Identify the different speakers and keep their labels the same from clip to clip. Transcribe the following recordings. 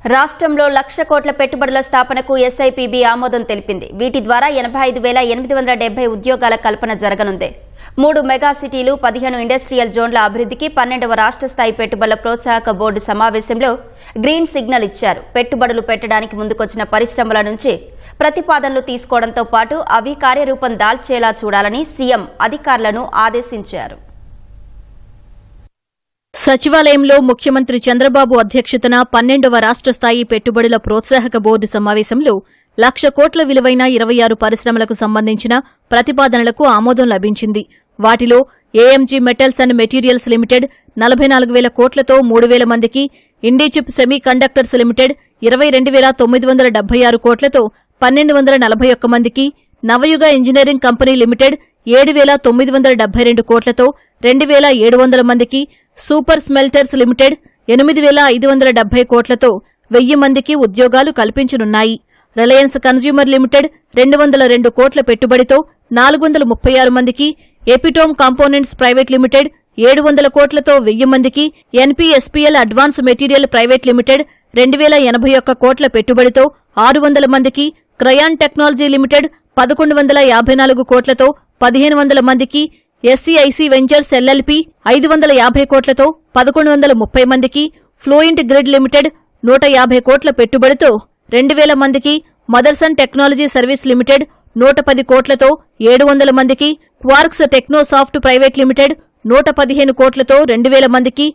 Speaker 1: రాష్ట్రంలో 1,00,000 కోట్ల పెట్టుబడుల స్థాపనకు ఎస్ఐపిబి ఆమోదం తెలిపింది. వీటి ద్వారా 85,870 ఉద్యోగాల కల్పన జరగనుంది. 3 మెగా సిటీలు, 15 ఇండస్ట్రియల్ జోన్ల అభివృద్ధికి 12వ రాష్ట్ర స్థాయి పెట్టుబడుల ప్రోత్సాహక బోర్డు సమావేశంలో గ్రీన్ సిగ్నల్ ఇచ్చారు. పెట్టుబడులు పెట్టడానికి ముందుకొచ్చిన పరిశ్రమల నుంచి ప్రతిపాదనలు తీసుకోవడంతో పాటు అవి కార్యరూపం దాల్చేలా చూడాలని సీఎం అధికారులను ఆదేశించారు.
Speaker 2: సచివాలయంలో ముఖ్యమంత్రి చంద్రబాబు అధ్యక్షతన 12వ రాష్ట్ర స్థాయి పెట్టుబడుల ప్రోత్సాహక బోర్డు సమావేశంలో 1,00,000 కోట్ల విలువైన 26 పరిశ్రమలకు సంబంధించిన ప్రతిపాదనలకు ఆమోదం లభించింది. వాటిలో AMG metals and materials limited 44,000 కోట్లతో 3,000 మందికి, ఇండిచిప్ సెమీ కండక్టర్స్ లిమిటెడ్ 22,976 కోట్లతో 1,241 మందికి, నవయుగ ఇంజనీరింగ్ కంపెనీ లిమిటెడ్ 7,972 కోట్లతో 2,700 మందికి, సూపర్ స్మెల్టర్స్ లిమిటెడ్ 8,570 కోట్లతో 1,000 మందికి ఉద్యోగాలు కల్పించనున్నాయి. రిలయన్స్ కన్స్యూమర్ లిమిటెడ్ 202 కోట్ల పెట్టుబడితో 436 మందికి, ఎపిటోమ్ కాంపోనెంట్స్ ప్రైవేట్ లిమిటెడ్ 700 కోట్లతో 1,000 మందికి, ఎన్పీఎస్పీఎల్ అడ్వాన్స్ మెటీరియల్ ప్రైవేట్ లిమిటెడ్ 2,081 కోట్ల పెట్టుబడితో 600 మందికి, క్రయాన్ టెక్నాలజీ లిమిటెడ్ 1,154 కోట్లతో 1,500 మందికి, ఎస్సీఐసీ వెంచర్స్ ఎల్ఎల్పీ 550 కోట్లతో 1,130 మందికి, ఫ్లూయింట్ గ్రిడ్ లిమిటెడ్ 150 కోట్ల పెట్టుబడితో 2,000 మందికి, మదర్సన్ టెక్నాలజీ సర్వీస్ లిమిటెడ్ 110 కోట్లతో 700 మందికి, క్వార్క్స్ టెక్నోసాఫ్ట్ ప్రైవేట్ లిమిటెడ్ 115 కోట్లతో 2,000 మందికి,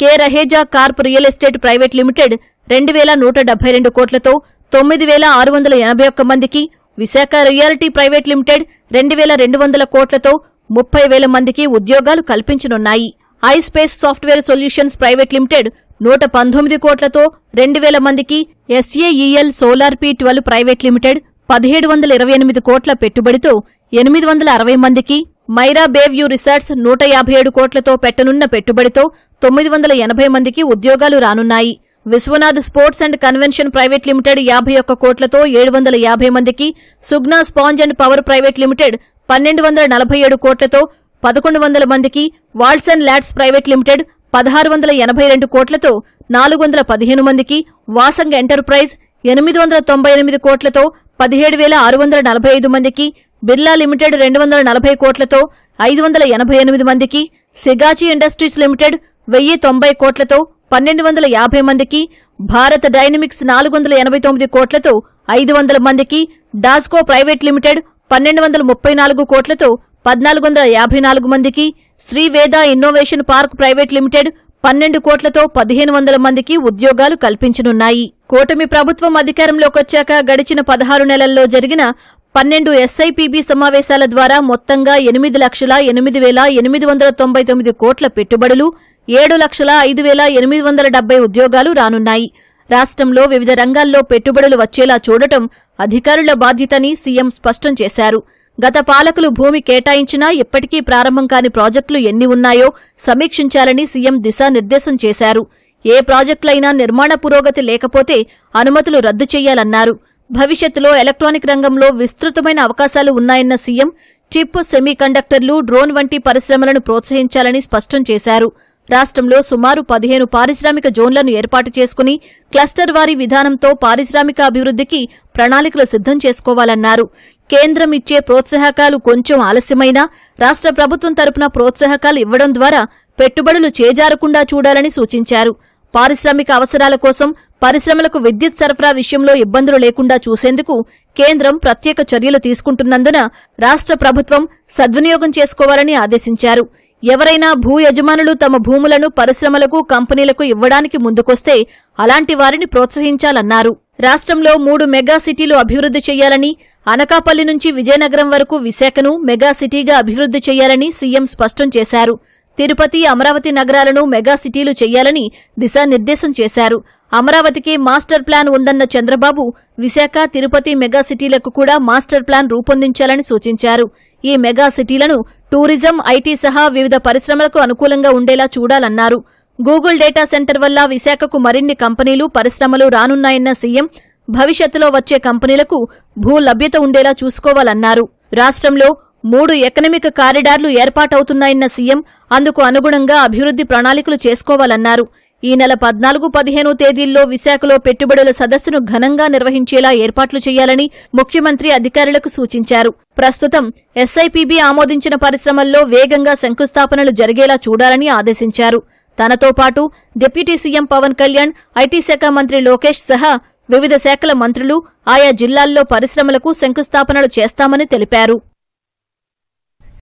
Speaker 2: K Raheja Corp real estate private limited 2,172 కోట్లతో 9,681 మందికి, విశాఖ రియాలిటీ ప్రైవేట్ లిమిటెడ్ 2,200 కోట్లతో 30,000 మందికి ఉద్యోగాలు కల్పించనున్నాయి. ISpace software solutions private limited 119 కోట్లతో 2,000 మందికి, ఎస్ఏఈఎల్ సోలార్ P12 ప్రైవేట్ లిమిటెడ్ 1,728 కోట్ల పెట్టుబడితో 860 మందికి, మైరా బేవ్యూ రిసార్ట్స్ 157 కోట్లతో పెట్టనున్న పెట్టుబడితో 980 మందికి ఉద్యోగాలు రానున్నాయి. Vishwanath sports and convention private limited 51 కోట్లతో 750 మందికి, Sugna sponge and power private limited 1,247 కోట్లతో 1,100 మందికి, వాల్సన్ ల్యాడ్స్ ప్రైవేట్ లిమిటెడ్ 1,682 కోట్లతో 415 మందికి, వాసంగ్ ఎంటర్ప్రైజ్ 898 కోట్లతో 17,645 మందికి, బిర్లా లిమిటెడ్ 240 కోట్లతో 588 మందికి, సిగాచి ఇండస్ట్రీస్ లిమిటెడ్ 1,090 కోట్లతో 1,250 మందికి, భారత్ డైనమిక్స్ 489 కోట్లతో 500 మందికి, డాస్కో ప్రైవేట్ లిమిటెడ్ 1,234 కోట్లతో 1,454 మందికి, Sri Veda innovation park private limited 12 కోట్లతో 1,500 మందికి ఉద్యోగాలు కల్పించనున్నాయి. కూటమి ప్రభుత్వం అధికారంలోకొచ్చాక గడిచిన 16 నెలల్లో జరిగిన 12 ఎస్ఐపిబి సమావేశాల ద్వారా మొత్తంగా 8,08,899 కోట్ల పెట్టుబడులు, 7,05,870 ఉద్యోగాలు రానున్నాయి. రాష్ట్రంలో వివిధ రంగాల్లో పెట్టుబడులు వచ్చేలా చూడటం అధికారుల బాధ్యతని సీఎం స్పష్టం చేశారు. గత పాలకులు భూమి కేటాయించినా ఇప్పటికీ ప్రారంభం కాని ప్రాజెక్టులు ఎన్ని ఉన్నాయో సమీక్షించాలని సీఎం దిశానిర్దేశం చేశారు. ఏ ప్రాజెక్టులైనా నిర్మాణ పురోగతి లేకపోతే అనుమతులు రద్దు చేయాలన్నారు. భవిష్యత్తులో ఎలక్ట్రానిక్ రంగంలో విస్తృతమైన అవకాశాలు ఉన్నాయన్న సీఎం చిప్, సెమీకండక్టర్లు, డ్రోన్ వంటి పరిశ్రమలను ప్రోత్సహించాలని స్పష్టం చేశారు. రాష్ట్రంలో సుమారు 15 పారిశ్రామిక జోన్లను ఏర్పాటు చేసుకుని క్లస్టర్ వారీ విధానంతో పారిశ్రామిక అభివృద్ధికి ప్రణాళికలు సిద్ధం చేసుకోవాలన్నారు. కేంద్రం ఇచ్చే ప్రోత్సాహకాలు కొంచెం ఆలస్యమైనా రాష్ట్ర ప్రభుత్వం తరపున ప్రోత్సాహకాలు ఇవ్వడం ద్వారా పెట్టుబడులు చేజారకుండా చూడాలని సూచించారు. పారిశ్రామిక అవసరాల కోసం పరిశ్రమలకు విద్యుత్ సరఫరా విషయంలో ఇబ్బందులు లేకుండా చూసేందుకు కేంద్రం ప్రత్యేక చర్యలు తీసుకుంటున్నందున రాష్ట్ర ప్రభుత్వం సద్వినియోగం చేసుకోవాలని ఆదేశించారు. ఎవరైనా భూ యజమానులు తమ భూములను పరిశ్రమలకు, కంపెనీలకు ఇవ్వడానికి ముందుకొస్తే అలాంటి వారిని ప్రోత్సహించాలన్నారు. రాష్ట్రంలో 3 మెగా సిటీలు అభివృద్ధి చేయాలని, అనకాపల్లి నుంచి విజయనగరం వరకు విశాఖను మెగా సిటీగా అభివృద్ధి చేయాలని సీఎం స్పష్టం చేశారు. తిరుపతి, అమరావతి నగరాలను మెగా సిటీలు చేయాలని దిశానిర్దేశం చేశారు. అమరావతికి మాస్టర్ ప్లాన్ ఉందన్న చంద్రబాబు విశాఖ, తిరుపతి మెగా సిటీలకు కూడా మాస్టర్ ప్లాన్ రూపొందించాలని సూచించారు. ఈ మెగా సిటీలను టూరిజం, ఐటీ సహా వివిధ పరిశ్రమలకు అనుకూలంగా ఉండేలా చూడాలన్నారు. గూగుల్ డేటా సెంటర్ వల్ల విశాఖకు మరిన్ని కంపెనీలు, పరిశ్రమలు రానున్నాయన్న సీఎం భవిష్యత్తులో వచ్చే కంపెనీలకు భూ లభ్యత ఉండేలా చూసుకోవాలన్నారు. రాష్ట్రంలో 3 ఎకనమిక్ కారిడార్లు ఏర్పాటవుతున్నాయన్న సీఎం అందుకు అనుగుణంగా అభివృద్ధి ప్రణాళికలు చేసుకోవాలన్నారు. ఈ నెల 14-15 తేదీల్లో విశాఖలో పెట్టుబడుల సదస్సును ఘనంగా నిర్వహించేలా ఏర్పాట్లు చేయాలని ముఖ్యమంత్రి అధికారులకు సూచించారు. ప్రస్తుతం ఎస్ఐపిబి ఆమోదించిన పరిశ్రమల్లో వేగంగా శంకుస్థాపనలు జరిగేలా చూడాలని ఆదేశించారు. తనతో పాటు deputy CM Pawan Kalyan, IT శాఖ మంత్రి లోకేష్ సహా వివిధ శాఖల మంత్రులు ఆయా జిల్లాల్లో పరిశ్రమలకు శంకుస్థాపనలు చేస్తామని తెలిపారు.